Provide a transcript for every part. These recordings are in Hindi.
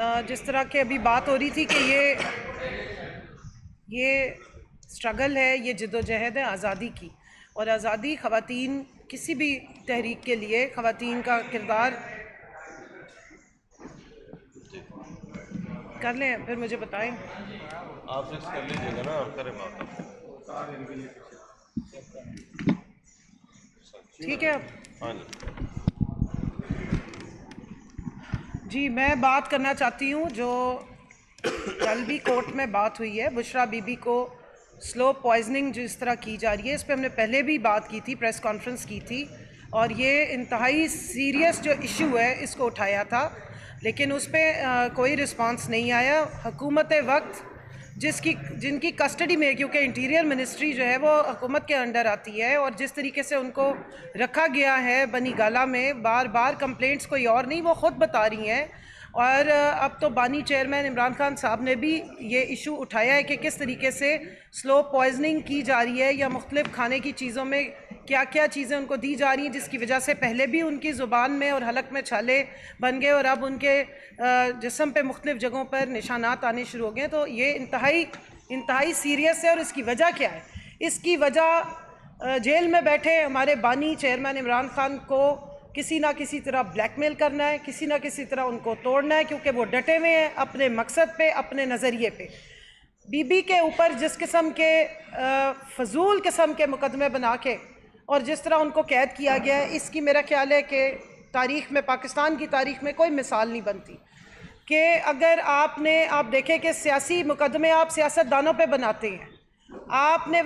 जिस तरह की अभी बात हो रही थी कि ये स्ट्रगल है, ये जद्दोजहद है आज़ादी की, और आज़ादी ख़वातीन किसी भी तहरीक के लिए ख़वातीन का किरदार कर लें, फिर मुझे बताएं। आप फिक्स कर लीजिएगा ना, आप करें बात। ठीक है। हाँ जी, मैं बात करना चाहती हूँ जो कल भी कोर्ट में बात हुई है, बुशरा बीबी को स्लो पॉइजनिंग जिस तरह की जा रही है, इस पर हमने पहले भी बात की थी, प्रेस कॉन्फ्रेंस की थी, और ये इंतहाई सीरियस जो इशू है इसको उठाया था, लेकिन उस पर कोई रिस्पांस नहीं आया। हुकूमत वक्त जिनकी कस्टडी में, क्योंकि इंटीरियर मिनिस्ट्री जो है वो हुकूमत के अंडर आती है, और जिस तरीके से उनको रखा गया है बनी गाला में, बार बार कंप्लेंट्स कोई और नहीं, वो ख़ुद बता रही हैं। और अब तो बानी चेयरमैन इमरान खान साहब ने भी ये इशू उठाया है कि किस तरीके से स्लो पॉइजनिंग की जा रही है, या मुख्तलिफ खाने की चीज़ों में क्या क्या चीज़ें उनको दी जा रही हैं, जिसकी वजह से पहले भी उनकी ज़ुबान में और हलक में छाले बन गए, और अब उनके जिस्म पे मुख्तलिफ जगहों पर निशानात आने शुरू हो गए। तो ये इंतहाई सीरियस है। और इसकी वजह क्या है? इसकी वजह जेल में बैठे हमारे बानी चेयरमैन इमरान खान को किसी ना किसी तरह ब्लैकमेल करना है, किसी ना किसी तरह उनको तोड़ना है, क्योंकि वो डटे हुए हैं अपने मकसद पे, अपने नज़रिए पे। बीबी के ऊपर जिस किस्म के फजूल किस्म के मुकदमे बना के और जिस तरह उनको कैद किया गया है, इसकी मेरा ख्याल है कि तारीख़ में, पाकिस्तान की तारीख़ में कोई मिसाल नहीं बनती। कि अगर आप देखें कि सियासी मुकदमे आप सियासतदानों पे बनाते हैं, आपने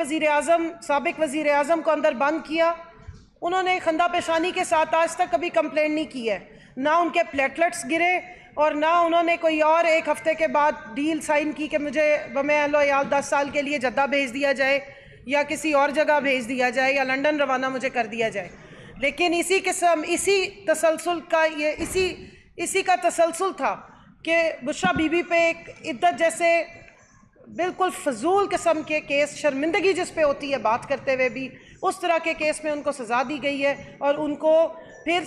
साबिक वज़ीर आज़म को अंदर बंद किया, उन्होंने खंदा पेशानी के साथ आज तक कभी कंप्लेंट नहीं की है, ना उनके प्लेटलेट्स गिरे, और ना उन्होंने कोई और एक हफ़्ते के बाद डील साइन की कि मुझे बमेयाल 10 साल के लिए जद्दा भेज दिया जाए, या किसी और जगह भेज दिया जाए, या लंदन रवाना मुझे कर दिया जाए। लेकिन इसी का तसलसल था कि बुशरा बीबी पे एक इद्दत जैसे बिल्कुल फजूल किस्म के केस, शर्मिंदगी जिस पे होती है बात करते हुए भी, उस तरह के केस में उनको सज़ा दी गई है, और उनको फिर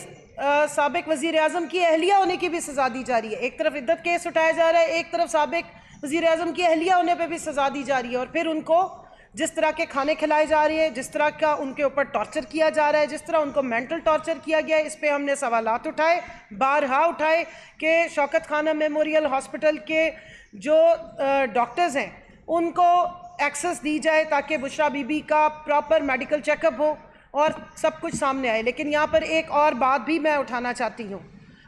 साबिक वज़ीर आज़म की अहलिया होने की भी सज़ा दी जा रही है। एक तरफ इद्दत केस उठाया जा रहा है, एक तरफ साबिक वज़ीर आज़म की अहलिया होने पर भी सज़ा दी जा रही है, और फिर उनको जिस तरह के खाने खिलाए जा रहे हैं, जिस तरह का उनके ऊपर टॉर्चर किया जा रहा है, जिस तरह उनको मेंटल टॉर्चर किया गया है, इस पर हमने सवालात उठाए, बारहा उठाए कि शौकत खानम मेमोरियल हॉस्पिटल के जो डॉक्टर्स हैं उनको एक्सेस दी जाए ताकि बुशरा बीबी का प्रॉपर मेडिकल चेकअप हो और सब कुछ सामने आए। लेकिन यहाँ पर एक और बात भी मैं उठाना चाहती हूँ।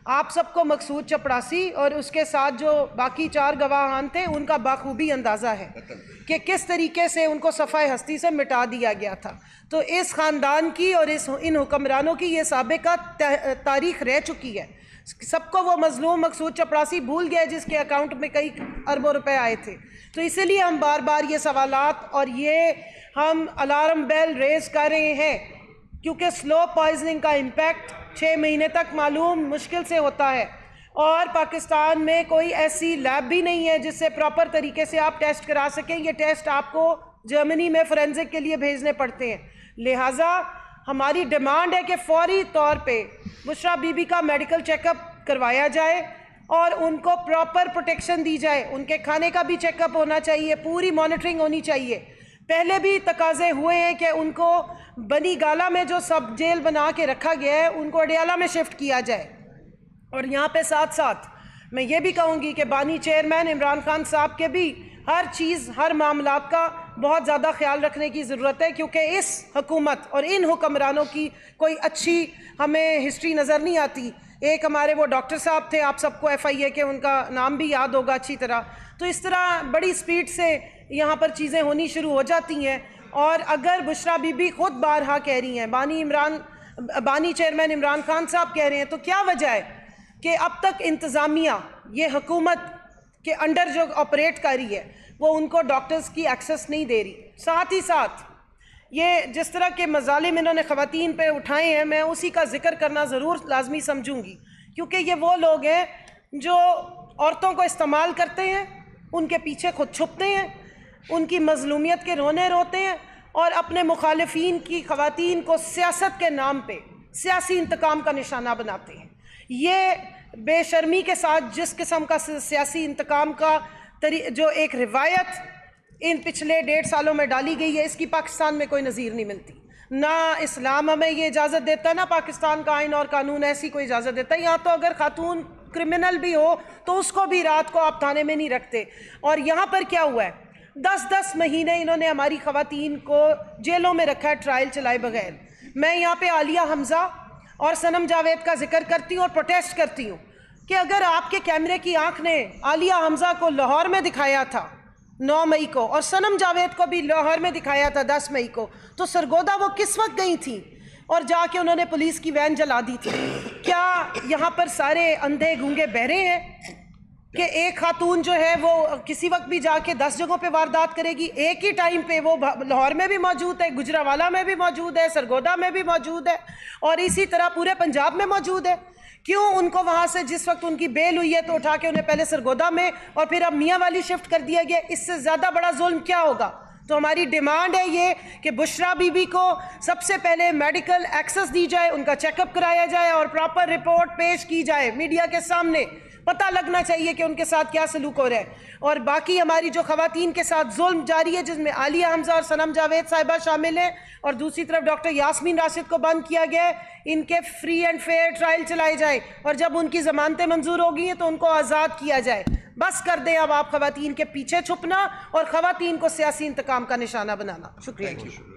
आप सबको मकसूद चपड़ासी और उसके साथ जो बाकी 4 गवाहान थे उनका बाखूबी अंदाज़ा है कि किस तरीके से उनको सफ़ाए हस्ती से मिटा दिया गया था। तो इस ख़ानदान की और इन हुक्मरानों की ये साबिका तारीख़ रह चुकी है। सबको वो मजलूम मकसूद चपड़ासी भूल गया जिसके अकाउंट में कई अरबों रुपए आए थे। तो इसीलिए हम बार बार ये सवालात और ये हम अलार्म बेल रेज कर रहे हैं, क्योंकि स्लो पॉइजनिंग का इम्पैक्ट 6 महीने तक मालूम मुश्किल से होता है, और पाकिस्तान में कोई ऐसी लैब भी नहीं है जिससे प्रॉपर तरीके से आप टेस्ट करा सकें। ये टेस्ट आपको जर्मनी में फोरेंसिक के लिए भेजने पड़ते हैं। लिहाजा हमारी डिमांड है कि फौरी तौर पे बुशरा बीबी का मेडिकल चेकअप करवाया जाए और उनको प्रॉपर प्रोटेक्शन दी जाए। उनके खाने का भी चेकअप होना चाहिए, पूरी मॉनिटरिंग होनी चाहिए। पहले भी तकाजे हुए हैं कि उनको बनी गाला में जो सब जेल बना के रखा गया है उनको अडियाला में शिफ्ट किया जाए। और यहाँ पे साथ साथ मैं ये भी कहूँगी कि बानी चेयरमैन इमरान खान साहब के भी हर चीज़, हर मामलात का बहुत ज़्यादा ख्याल रखने की ज़रूरत है, क्योंकि इस हुकूमत और इन हुक्मरानों की कोई अच्छी हमें हिस्ट्री नज़र नहीं आती। एक हमारे वो डॉक्टर साहब थे, आप सबको FIA के उनका नाम भी याद होगा अच्छी तरह। तो इस तरह बड़ी स्पीड से यहाँ पर चीज़ें होनी शुरू हो जाती हैं। और अगर बुशरा बीबी ख़ुद बारहा कह रही हैं, बानी चेयरमैन इमरान खान साहब कह रहे हैं, तो क्या वजह है कि अब तक इंतज़ामिया ये हुकूमत के अंडर जो ऑपरेट कर रही है वो उनको डॉक्टर्स की एक्सेस नहीं दे रही। साथ ही साथ ये जिस तरह के मज़ालिम इन्होंने ख़वातीन पे उठाए हैं, मैं उसी का जिक्र करना ज़रूर लाजमी समझूंगी, क्योंकि ये वो लोग हैं जो औरतों को इस्तेमाल करते हैं, उनके पीछे खुद छुपते हैं, उनकी मजलूमियत के रोने रोते हैं और अपने मुखालिफिन की ख़वातीन को सियासत के नाम पे सियासी इंतकाम का निशाना बनाते हैं। ये बेशर्मी के साथ जिस किस्म का सियासी इंतकाम का जो एक रिवायत इन पिछले 1.5 सालों में डाली गई है, इसकी पाकिस्तान में कोई नज़ीर नहीं मिलती। ना इस्लाम हमें ये इजाज़त देता, ना पाकिस्तान का आइन और कानून ऐसी कोई इजाज़त देता। यहाँ तो अगर खातून क्रिमिनल भी हो तो उसको भी रात को आप थाने में नहीं रखते। और यहाँ पर क्या हुआ है, 10-10 महीने इन्होंने हमारी ख़वातीन को जेलों में रखा है ट्रायल चलाए बगैर। मैं यहाँ पे आलिया हमजा और सनम जावेद का जिक्र करती हूँ और प्रोटेस्ट करती हूँ कि अगर आपके कैमरे की आंख ने आलिया हमजा को लाहौर में दिखाया था 9 मई को और सनम जावेद को भी लाहौर में दिखाया था 10 मई को, तो सरगोदा वो किस वक्त गई थी और जाके उन्होंने पुलिस की वैन जला दी थी? क्या यहाँ पर सारे अंधे गूंगे बहरे हैं कि एक खातून जो है वो किसी वक्त भी जाके 10 जगहों पे वारदात करेगी? एक ही टाइम पे वो लाहौर में भी मौजूद है, गुजरावाला में भी मौजूद है, सरगोदा में भी मौजूद है और इसी तरह पूरे पंजाब में मौजूद है। क्यों उनको वहाँ से जिस वक्त उनकी बेल हुई है तो उठा के उन्हें पहले सरगोदा में और फिर अब मियाँ वाली शिफ्ट कर दिया गया? इससे ज़्यादा बड़ा जुल्म क्या होगा? तो हमारी डिमांड है ये कि बुशरा बीबी को सबसे पहले मेडिकल एक्सेस दी जाए, उनका चेकअप कराया जाए और प्रॉपर रिपोर्ट पेश की जाए मीडिया के सामने। पता लगना चाहिए कि उनके साथ क्या सलूक हो रहा है। और बाकी हमारी जो खवातीन के साथ जुल्म जारी है, जिसमें आलिया हमजा और सनम जावेद साहिबा शामिल हैं, और दूसरी तरफ डॉक्टर यास्मीन राशिद को बंद किया गया है, इनके फ्री एंड फेयर ट्रायल चलाए जाए और जब उनकी जमानतें मंजूर हो गई हैं तो उनको आज़ाद किया जाए। बस कर दें अब आप खवातीन के पीछे छुपना और खवातीन को सियासी इंतकाम का निशाना बनाना। शुक्रिया।